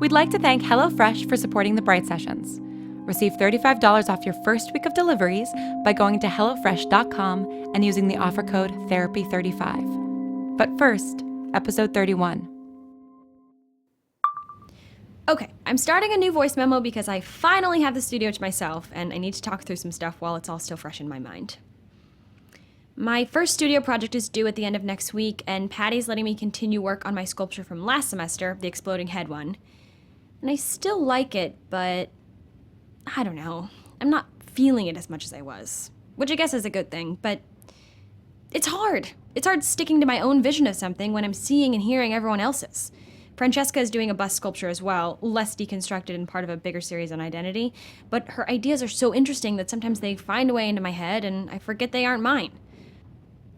We'd like to thank HelloFresh for supporting the Bright Sessions. Receive $35 off your first week of deliveries by going to HelloFresh.com and using the offer code THERAPY35. But first, episode 31. Okay, I'm starting a new voice memo because I finally have the studio to myself, and I need to talk through some stuff while it's all still fresh in my mind. My first studio project is due at the end of next week, and Patty's letting me continue work on my sculpture from last semester, the exploding head one. And I still like it, but I don't know. I'm not feeling it as much as I was, which I guess is a good thing, but it's hard. It's hard sticking to my own vision of something when I'm seeing and hearing everyone else's. Francesca is doing a bust sculpture as well, less deconstructed and part of a bigger series on identity, but her ideas are so interesting that sometimes they find a way into my head and I forget they aren't mine.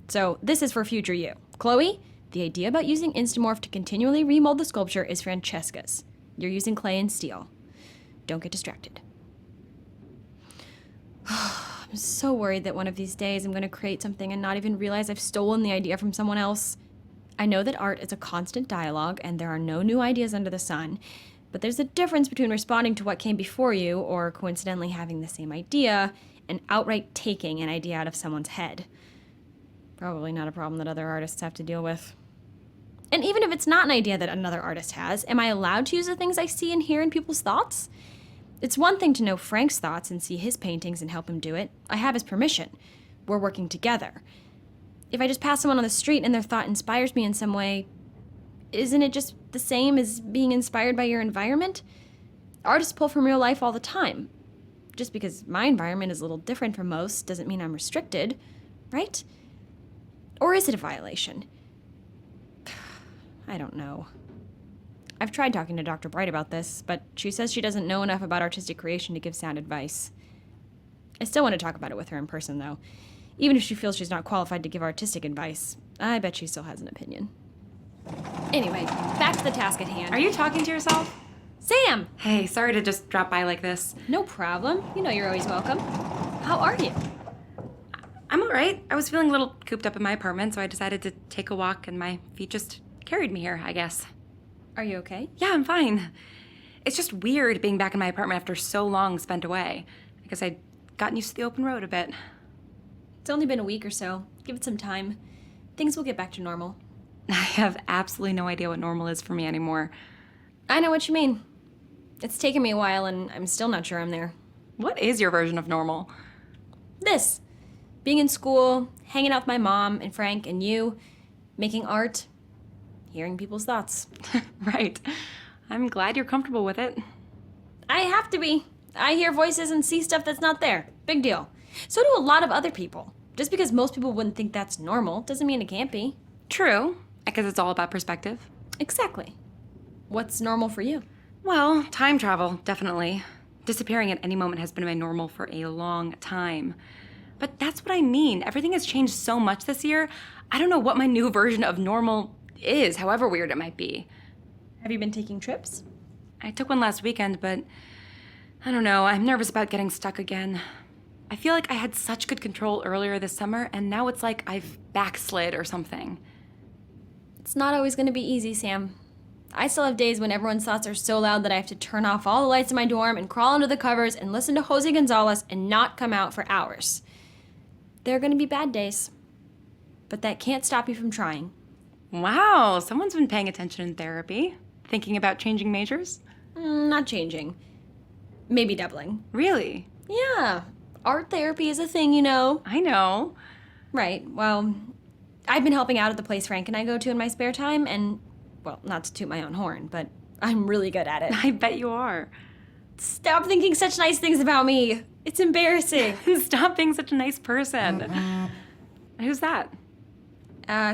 So this is for future you. Chloe, the idea about using Instamorph to continually remold the sculpture is Francesca's. You're using clay and steel. Don't get distracted. I'm so worried that one of these days I'm going to create something and not even realize I've stolen the idea from someone else. I know that art is a constant dialogue and there are no new ideas under the sun, but there's a difference between responding to what came before you or coincidentally having the same idea and outright taking an idea out of someone's head. Probably not a problem that other artists have to deal with. And even if it's not an idea that another artist has, am I allowed to use the things I see and hear in people's thoughts? It's one thing to know Frank's thoughts and see his paintings and help him do it. I have his permission. We're working together. If I just pass someone on the street and their thought inspires me in some way, isn't it just the same as being inspired by your environment? Artists pull from real life all the time. Just because my environment is a little different from most doesn't mean I'm restricted, right? Or is it a violation? I don't know. I've tried talking to Dr. Bright about this, but she says she doesn't know enough about artistic creation to give sound advice. I still want to talk about it with her in person, though. Even if she feels she's not qualified to give artistic advice, I bet she still has an opinion. Anyway, back to the task at hand. Are you talking to yourself? Sam! Hey, sorry to just drop by like this. No problem. You know you're always welcome. How are you? I'm all right. I was feeling a little cooped up in my apartment, so I decided to take a walk, and my feet just carried me here, I guess. Are you okay? Yeah, I'm fine. It's just weird being back in my apartment after so long spent away. I guess I'd gotten used to the open road a bit. It's only been a week or so. Give it some time. Things will get back to normal. I have absolutely no idea what normal is for me anymore. I know what you mean. It's taken me a while, and I'm still not sure I'm there. What is your version of normal? This. Being in school, hanging out with my mom and Frank and you, making art, hearing people's thoughts. Right. I'm glad you're comfortable with it. I have to be. I hear voices and see stuff that's not there. Big deal. So do a lot of other people. Just because most people wouldn't think that's normal doesn't mean it can't be. True. I guess it's all about perspective. Exactly. What's normal for you? Well, time travel, definitely. Disappearing at any moment has been my normal for a long time. But that's what I mean. Everything has changed so much this year. I don't know what my new version of normal is, however weird it might be. Have you been taking trips? I took one last weekend, but I don't know. I'm nervous about getting stuck again. I feel like I had such good control earlier this summer, and now it's like I've backslid or something. It's not always going to be easy, Sam. I still have days when everyone's thoughts are so loud that I have to turn off all the lights in my dorm and crawl under the covers and listen to Jose Gonzalez and not come out for hours. There are going to be bad days, but that can't stop me from trying. Wow, someone's been paying attention in therapy. Thinking about changing majors? Not changing. Maybe doubling. Really? Yeah. Art therapy is a thing, you know. I know. Right. Well, I've been helping out at the place Frank and I go to in my spare time, and, well, not to toot my own horn, but I'm really good at it. I bet you are. Stop thinking such nice things about me. It's embarrassing. Stop being such a nice person. Who's that?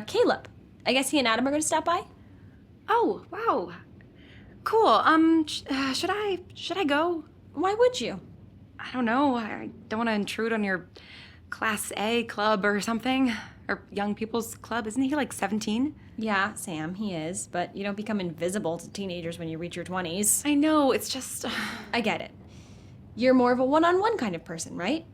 Caleb. I guess he and Adam are going to stop by? Oh, wow. Cool. Should I go? Why would you? I don't know. I don't want to intrude on your Class A club or something. Or young people's club. Isn't he like 17? Yeah, Sam, he is. But you don't become invisible to teenagers when you reach your 20s. I know. It's just... I get it. You're more of a one-on-one kind of person, right?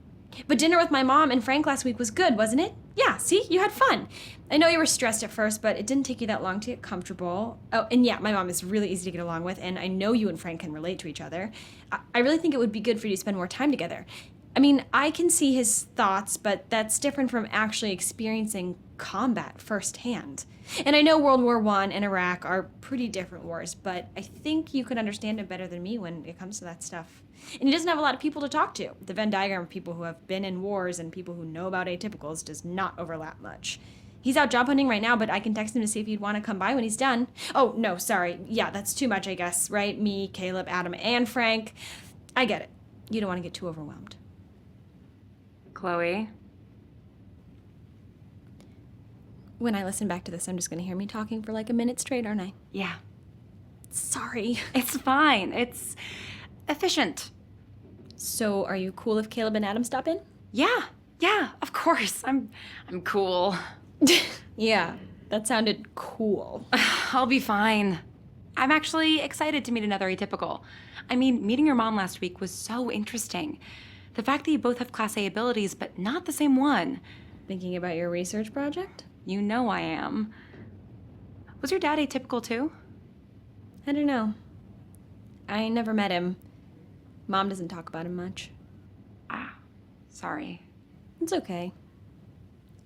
But dinner with my mom and Frank last week was good, wasn't it? Yeah, see? You had fun. I know you were stressed at first, but it didn't take you that long to get comfortable. Oh, and yeah, my mom is really easy to get along with, and I know you and Frank can relate to each other. I really think it would be good for you to spend more time together. I mean, I can see his thoughts, but that's different from actually experiencing combat firsthand. And I know World War I and Iraq are pretty different wars, but I think you could understand him better than me when it comes to that stuff. And he doesn't have a lot of people to talk to. The Venn diagram of people who have been in wars and people who know about atypicals does not overlap much. He's out job hunting right now, but I can text him to see if he'd want to come by when he's done. Oh, no, sorry. Yeah, that's too much, I guess, right? Me, Caleb, Adam, and Frank. I get it. You don't want to get too overwhelmed. Chloe? When I listen back to this, I'm just going to hear me talking for like a minute straight, aren't I? Yeah. Sorry. It's fine. It's efficient. So, are you cool if Caleb and Adam stop in? Yeah, of course. I'm cool. Yeah, that sounded cool. I'll be fine. I'm actually excited to meet another atypical. I mean, meeting your mom last week was so interesting. The fact that you both have Class A abilities, but not the same one. Thinking about your research project? You know I am. Was your dad atypical too? I don't know. I never met him. Mom doesn't talk about him much. Sorry. It's okay.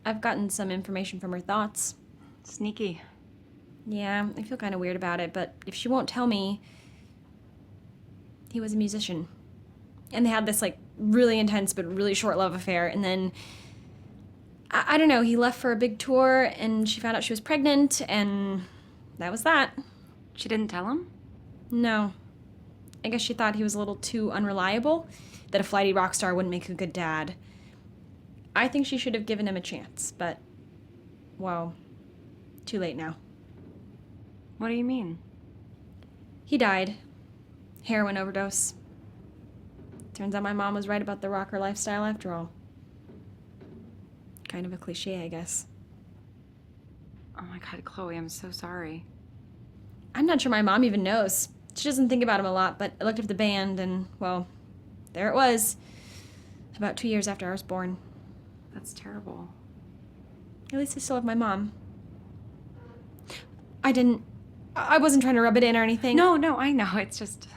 I've gotten some information from her thoughts. Sneaky. Yeah, I feel kind of weird about it, but if she won't tell me, he was a musician. And they had this, like, really intense but really short love affair, and then, I don't know, he left for a big tour, and she found out she was pregnant, and that was that. She didn't tell him? No. I guess she thought he was a little too unreliable, that a flighty rock star wouldn't make a good dad. I think she should have given him a chance, but, well, too late now. What do you mean? He died. Heroin overdose. Turns out my mom was right about the rocker lifestyle after all. Kind of a cliche, I guess. Oh my God, Chloe, I'm so sorry. I'm not sure my mom even knows. She doesn't think about him a lot, but I looked up the band and, well, there it was. About 2 years after I was born. That's terrible. At least I still have my mom. I wasn't trying to rub it in or anything. No, I know. It's just,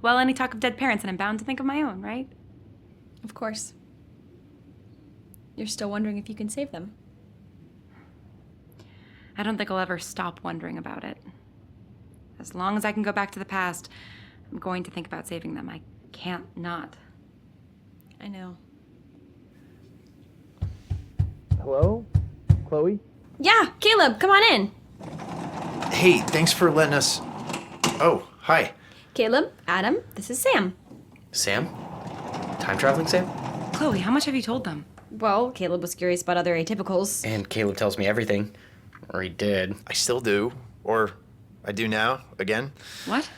well, any talk of dead parents, and I'm bound to think of my own, right? Of course. You're still wondering if you can save them. I don't think I'll ever stop wondering about it. As long as I can go back to the past, I'm going to think about saving them. I can't not. I know. Hello? Chloe? Yeah, Caleb, come on in. Hey, thanks for letting us... Oh, hi. Caleb, Adam, this is Sam. Sam? Time traveling Sam? Chloe, how much have you told them? Well, Caleb was curious about other atypicals. And Caleb tells me everything. Or he did. I still do. Or I do now, again. What?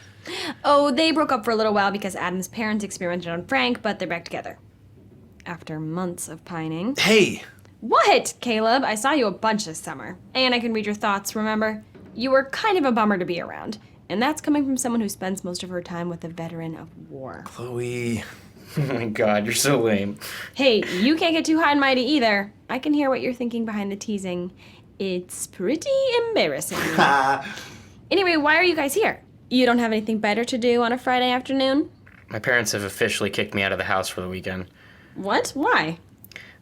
Oh, they broke up for a little while because Adam's parents experimented on Frank, but they're back together. After months of pining. Hey! What, Caleb? I saw you a bunch this summer. And I can read your thoughts, remember? You were kind of a bummer to be around. And that's coming from someone who spends most of her time with a veteran of war. Chloe... Oh my god, you're so lame. Hey, you can't get too high and mighty either. I can hear what you're thinking behind the teasing. It's pretty embarrassing. Anyway, why are you guys here? You don't have anything better to do on a Friday afternoon? My parents have officially kicked me out of the house for the weekend. What? Why?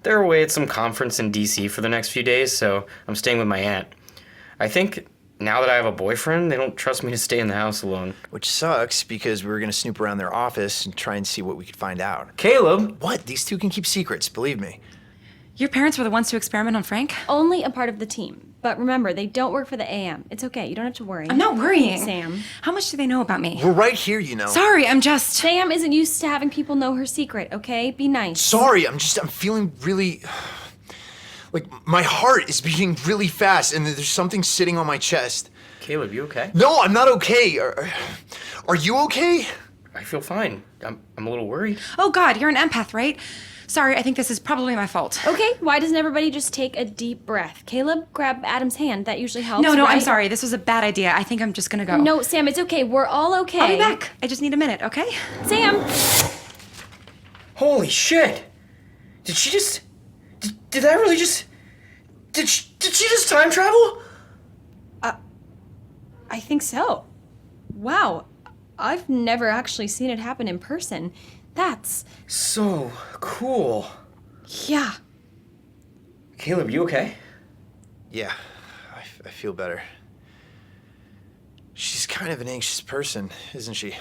They're away at some conference in DC for the next few days, so I'm staying with my aunt. I think now that I have a boyfriend, they don't trust me to stay in the house alone. Which sucks, because we were going to snoop around their office and try and see what we could find out. Caleb! What? These two can keep secrets, believe me. Your parents were the ones to experiment on Frank? Only a part of the team. But remember, they don't work for the AM. It's okay. You don't have to worry. I'm not worrying. Sam. How much do they know about me? We're right here, you know. Sorry, I'm just... Sam isn't used to having people know her secret, okay? Be nice. Sorry, I'm feeling really... Like, my heart is beating really fast, and there's something sitting on my chest. Caleb, you okay? No, I'm not okay. Are you okay? I feel fine. I'm a little worried. Oh God, you're an empath, right? Sorry, I think this is probably my fault. Okay, why doesn't everybody just take a deep breath? Caleb, grab Adam's hand. That usually helps. No, right? I'm sorry. This was a bad idea. I think I'm just gonna go. No, Sam, it's okay. We're all okay. I'll be back. I just need a minute, okay? Sam! Holy shit! Did she just... Did that really just... Did she just time travel? I think so. Wow. I've never actually seen it happen in person. That's... So cool. Yeah. Caleb, you okay? Yeah, I feel better. She's kind of an anxious person, isn't she?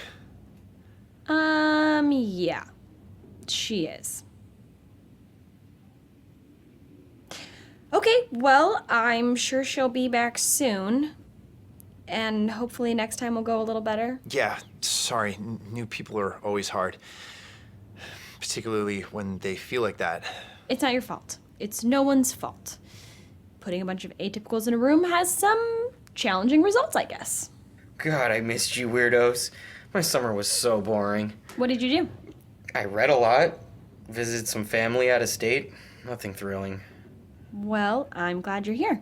Yeah. She is. Okay, well, I'm sure she'll be back soon. And hopefully next time will go a little better. Yeah, sorry. New people are always hard. Particularly when they feel like that. It's not your fault. It's no one's fault. Putting a bunch of atypicals in a room has some challenging results, I guess. God, I missed you weirdos. My summer was so boring. What did you do? I read a lot, visited some family out of state. Nothing thrilling. Well, I'm glad you're here.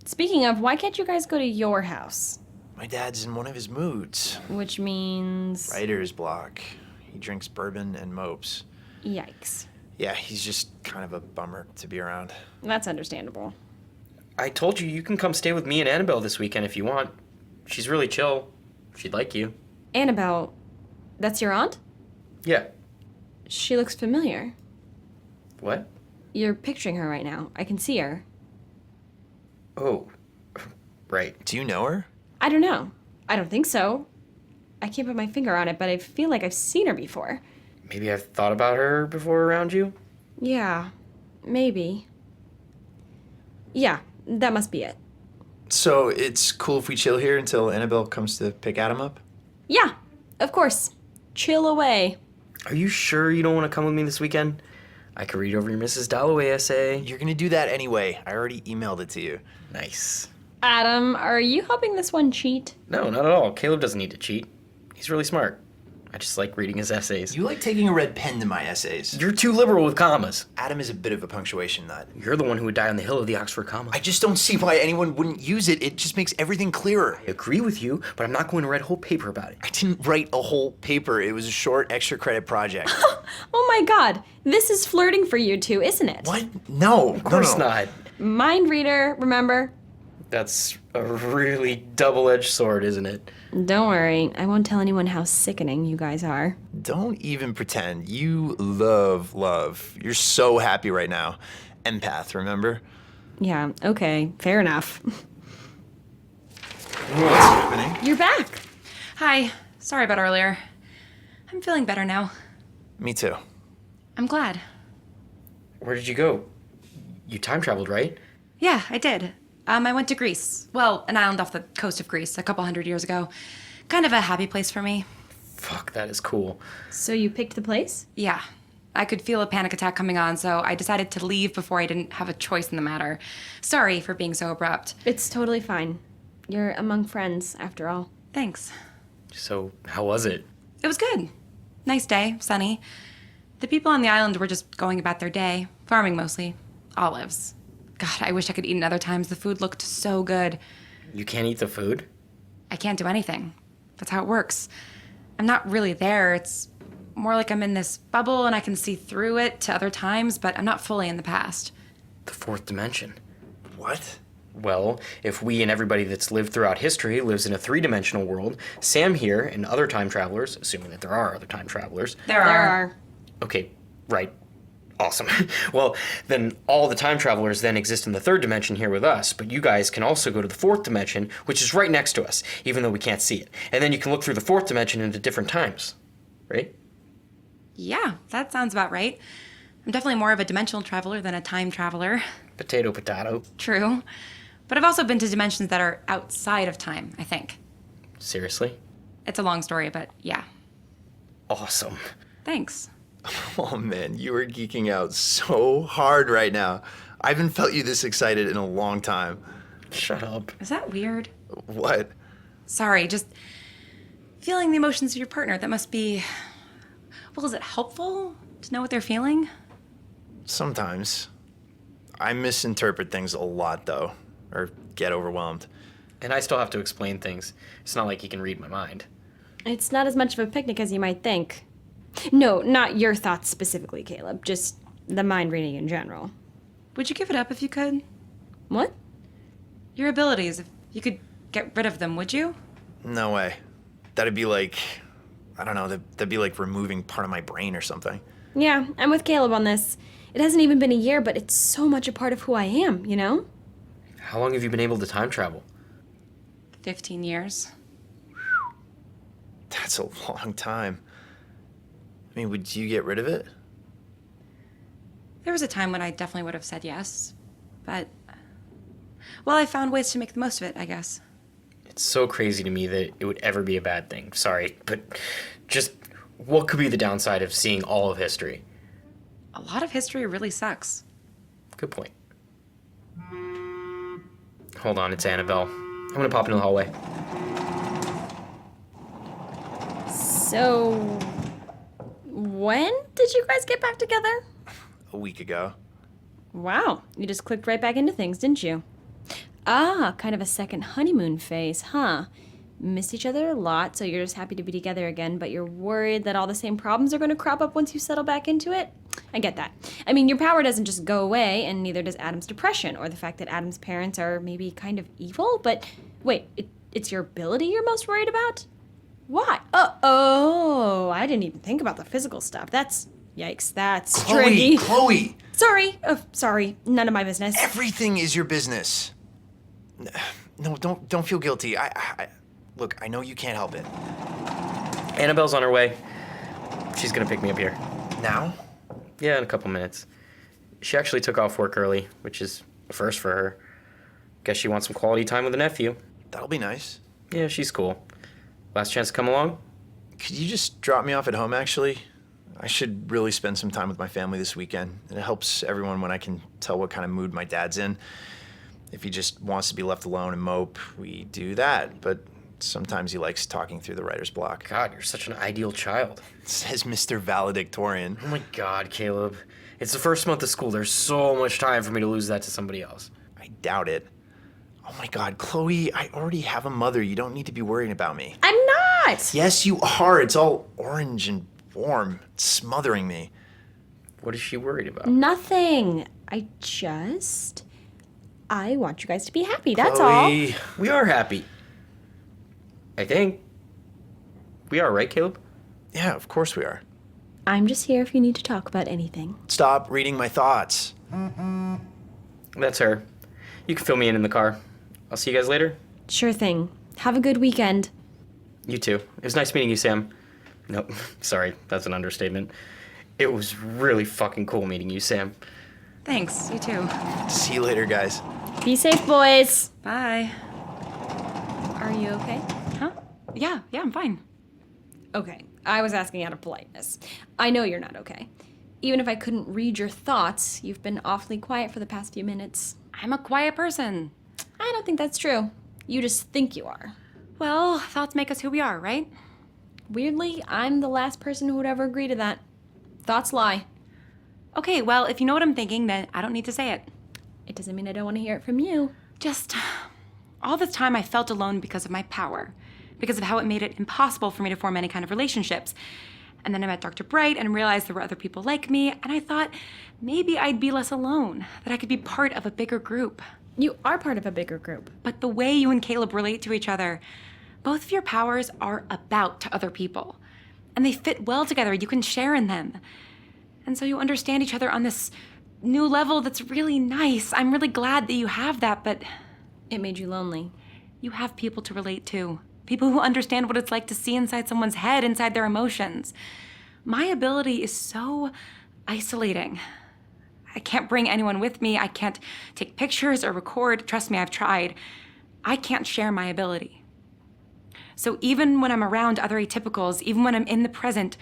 Speaking of, why can't you guys go to your house? My dad's in one of his moods. Which means... Writer's block. He drinks bourbon and mopes. Yikes. Yeah, he's just kind of a bummer to be around. That's understandable. I told you can come stay with me and Annabelle this weekend if you want. She's really chill. She'd like you. Annabelle, that's your aunt? Yeah. She looks familiar. What? You're picturing her right now. I can see her. Oh, right. Do you know her? I don't know. I don't think so. I can't put my finger on it, but I feel like I've seen her before. Maybe I've thought about her before around you? Yeah, maybe. Yeah, that must be it. So it's cool if we chill here until Annabelle comes to pick Adam up? Yeah, of course. Chill away. Are you sure you don't want to come with me this weekend? I could read over your Mrs. Dalloway essay. You're gonna do that anyway. I already emailed it to you. Nice. Adam, are you helping this one cheat? No, not at all. Caleb doesn't need to cheat. He's really smart. I just like reading his essays. You like taking a red pen to my essays. You're too liberal with commas. Adam is a bit of a punctuation nut. You're the one who would die on the hill of the Oxford comma. I just don't see why anyone wouldn't use it. It just makes everything clearer. I agree with you, but I'm not going to write a whole paper about it. I didn't write a whole paper. It was a short extra credit project. Oh my god, this is flirting for you two, isn't it? What? No. Of course not. Mind reader, remember? That's a really double-edged sword, isn't it? Don't worry, I won't tell anyone how sickening you guys are. Don't even pretend. You love. You're so happy right now. Empath, remember? Yeah, okay, fair enough. What's happening? You're back. Hi. Sorry about earlier. I'm feeling better now. Me too. I'm glad. Where did you go? You time traveled, right? Yeah, I did. I went to Greece. Well, an island off the coast of Greece a couple hundred years ago. Kind of a happy place for me. Fuck, that is cool. So you picked the place? Yeah. I could feel a panic attack coming on, so I decided to leave before I didn't have a choice in the matter. Sorry for being so abrupt. It's totally fine. You're among friends, after all. Thanks. So, how was it? It was good. Nice day, sunny. The people on the island were just going about their day, farming mostly. Olives. God, I wish I could eat in other times. The food looked so good. You can't eat the food? I can't do anything. That's how it works. I'm not really there. It's more like I'm in this bubble and I can see through it to other times, but I'm not fully in the past. The fourth dimension. What? Well, if we and everybody that's lived throughout history lives in a three-dimensional world, Sam here and other time travelers, assuming that there are other time travelers. There are. Okay, right. Awesome. Well, then all the time travelers then exist in the third dimension here with us, but you guys can also go to the fourth dimension, which is right next to us, even though we can't see it. And then you can look through the fourth dimension into different times, right? Yeah, that sounds about right. I'm definitely more of a dimensional traveler than a time traveler. Potato, potato. True. But I've also been to dimensions that are outside of time, I think. Seriously? It's a long story, but yeah. Awesome. Thanks. Oh man, you are geeking out so hard right now. I haven't felt you this excited in a long time. Shut up. Is that weird? What? Sorry, just feeling the emotions of your partner. That must be... Well, is it helpful to know what they're feeling? Sometimes. I misinterpret things a lot though, or get overwhelmed. And I still have to explain things. It's not like he can read my mind. It's not as much of a picnic as you might think. No, not your thoughts specifically, Caleb. Just the mind reading in general. Would you give it up if you could? What? Your abilities, if you could get rid of them, would you? No way. That'd be like, I don't know, that'd be like removing part of my brain or something. Yeah, I'm with Caleb on this. It hasn't even been a year, but it's so much a part of who I am, you know? How long have you been able to time travel? 15 years. That's a long time. I mean, would you get rid of it? There was a time when I definitely would have said yes, but, well, I found ways to make the most of it, I guess. It's so crazy to me that it would ever be a bad thing. Sorry, but just what could be the downside of seeing all of history? A lot of history really sucks. Good point. Hold on, it's Annabelle. I'm gonna pop into the hallway. So, when did you guys get back together? A week ago. Wow, you just clicked right back into things, didn't you? Ah, kind of a second honeymoon phase, huh? Missed each other a lot, so you're just happy to be together again, but you're worried that all the same problems are going to crop up once you settle back into it? I get that. I mean, your power doesn't just go away, and neither does Adam's depression, or the fact that Adam's parents are maybe kind of evil, but wait, it's your ability you're most worried about? Why? Oh, I didn't even think about the physical stuff. That's, yikes, that's tricky. Chloe! Sorry, none of my business. Everything is your business. No, don't feel guilty. Look, I know you can't help it. Annabelle's on her way. She's gonna pick me up here. Now? Yeah, in a couple minutes. She actually took off work early, which is a first for her. Guess she wants some quality time with a nephew. That'll be nice. Yeah, she's cool. Last chance to come along? Could you just drop me off at home, actually? I should really spend some time with my family this weekend. It helps everyone when I can tell what kind of mood my dad's in. If he just wants to be left alone and mope, we do that. But sometimes he likes talking through the writer's block. God, you're such an ideal child. Says Mr. Valedictorian. Oh my God, Caleb. It's the first month of school. There's so much time for me to lose that to somebody else. I doubt it. Oh my God, Chloe, I already have a mother. You don't need to be worrying about me. I'm not! Yes, you are. It's all orange and warm. It's smothering me. What is she worried about? Nothing. I want you guys to be happy, that's all. Chloe. We are happy. I think. We are, right, Caleb? Yeah, of course we are. I'm just here if you need to talk about anything. Stop reading my thoughts. That's her. You can fill me in the car. I'll see you guys later. Sure thing. Have a good weekend. You too. It was nice meeting you, Sam. Nope, sorry, that's an understatement. It was really fucking cool meeting you, Sam. Thanks, you too. See you later, guys. Be safe, boys. Bye. Are you okay? Huh? Yeah, I'm fine. Okay, I was asking out of politeness. I know you're not okay. Even if I couldn't read your thoughts, you've been awfully quiet for the past few minutes. I'm a quiet person. I don't think that's true. You just think you are. Well, thoughts make us who we are, right? Weirdly, I'm the last person who would ever agree to that. Thoughts lie. Okay, well, if you know what I'm thinking, then I don't need to say it. It doesn't mean I don't want to hear it from you. Just all this time I felt alone because of my power, because of how it made it impossible for me to form any kind of relationships. And then I met Dr. Bright and realized there were other people like me, and I thought maybe I'd be less alone, that I could be part of a bigger group. You are part of a bigger group. But the way you and Caleb relate to each other, both of your powers are about to other people, and they fit well together. You can share in them. And so you understand each other on this new level that's really nice. I'm really glad that you have that, but It made you lonely. you have people to relate to. People who understand what it's like to see inside someone's head, inside their emotions. My ability is so isolating. I can't bring anyone with me. I can't take pictures or record. Trust me, I've tried. I can't share my ability. So even when I'm around other atypicals, even when I'm in the present,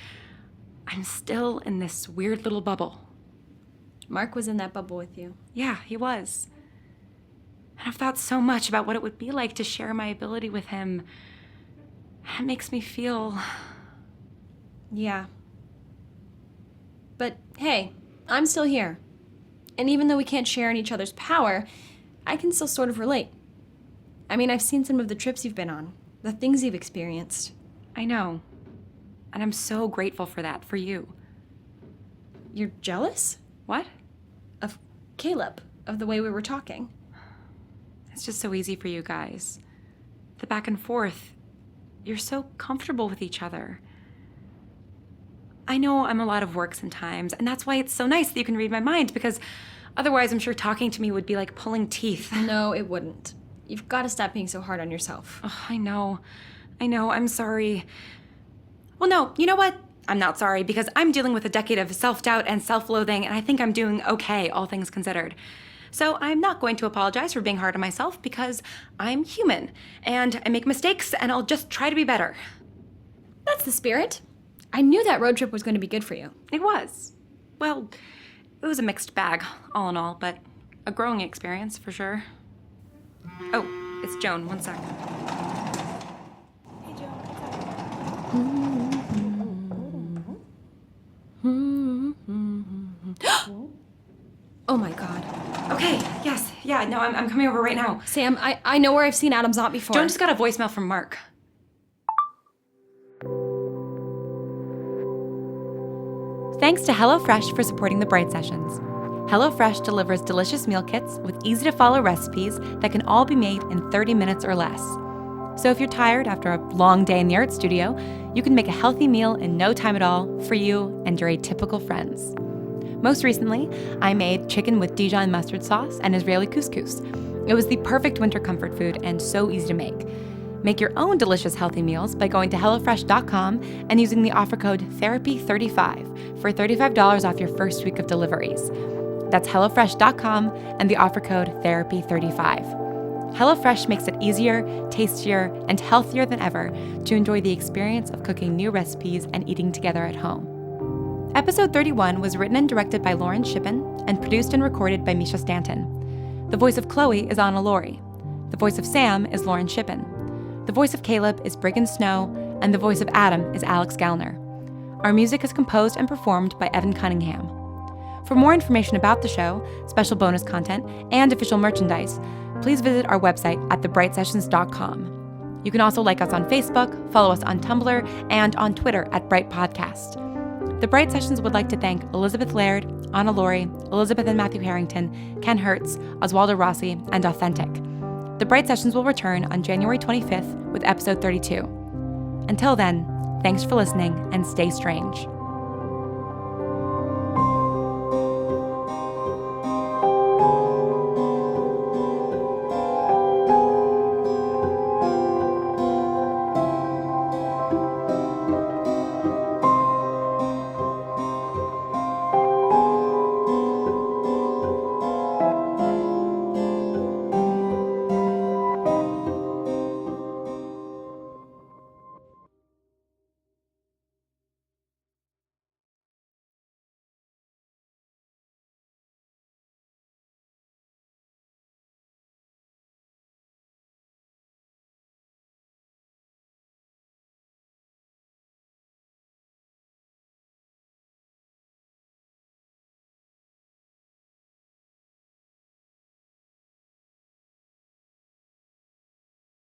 I'm still in this weird little bubble. Mark was in that bubble with you. Yeah, he was. And I've thought so much about what it would be like to share my ability with him. It makes me feel... Yeah. But hey, I'm still here. And even though we can't share in each other's power, I can still sort of relate. I mean, I've seen some of the trips you've been on, the things you've experienced. I know. And I'm so grateful for that, for you. You're jealous? What? Of Caleb, of the way we were talking. It's just so easy for you guys. The back and forth. You're so comfortable with each other. I know I'm a lot of work sometimes, and that's why it's so nice that you can read my mind, because otherwise I'm sure talking to me would be like pulling teeth. No, it wouldn't. You've got to stop being so hard on yourself. Oh, I know, I'm sorry. Well, no, you know what? I'm not sorry, because I'm dealing with a decade of self-doubt and self-loathing, and I think I'm doing okay, all things considered. So I'm not going to apologize for being hard on myself, because I'm human, and I make mistakes, and I'll just try to be better. That's the spirit. I knew that road trip was going to be good for you. It was. Well, it was a mixed bag, all in all, but a growing experience, for sure. Oh, it's Joan. One sec. Hey, Joan. Oh my god. Okay, yes, yeah, no, I'm coming over right now. Sam, I know where I've seen Adam Zott before. Joan just got a voicemail from Mark. Thanks to HelloFresh for supporting the Bright Sessions. HelloFresh delivers delicious meal kits with easy-to-follow recipes that can all be made in 30 minutes or less. So if you're tired after a long day in the art studio, you can make a healthy meal in no time at all for you and your atypical friends. Most recently, I made chicken with Dijon mustard sauce and Israeli couscous. It was the perfect winter comfort food and so easy to make. Make your own delicious healthy meals by going to HelloFresh.com and using the offer code THERAPY35 for $35 off your first week of deliveries. That's HelloFresh.com and the offer code THERAPY35. HelloFresh makes it easier, tastier, and healthier than ever to enjoy the experience of cooking new recipes and eating together at home. Episode 31 was written and directed by Lauren Shippen and produced and recorded by Misha Stanton. The voice of Chloe is Anna Laurie. The voice of Sam is Lauren Shippen. The voice of Caleb is Briggan Snow, and the voice of Adam is Alex Gallner. Our music is composed and performed by Evan Cunningham. For more information about the show, special bonus content, and official merchandise, please visit our website at thebrightsessions.com. You can also like us on Facebook, follow us on Tumblr, and on Twitter at Bright Podcast. The Bright Sessions would like to thank Elizabeth Laird, Anna Laurie, Elizabeth and Matthew Harrington, Ken Hertz, Oswaldo Rossi, and Authentic. The Bright Sessions will return on January 25th with episode 32. Until then, thanks for listening and stay strange.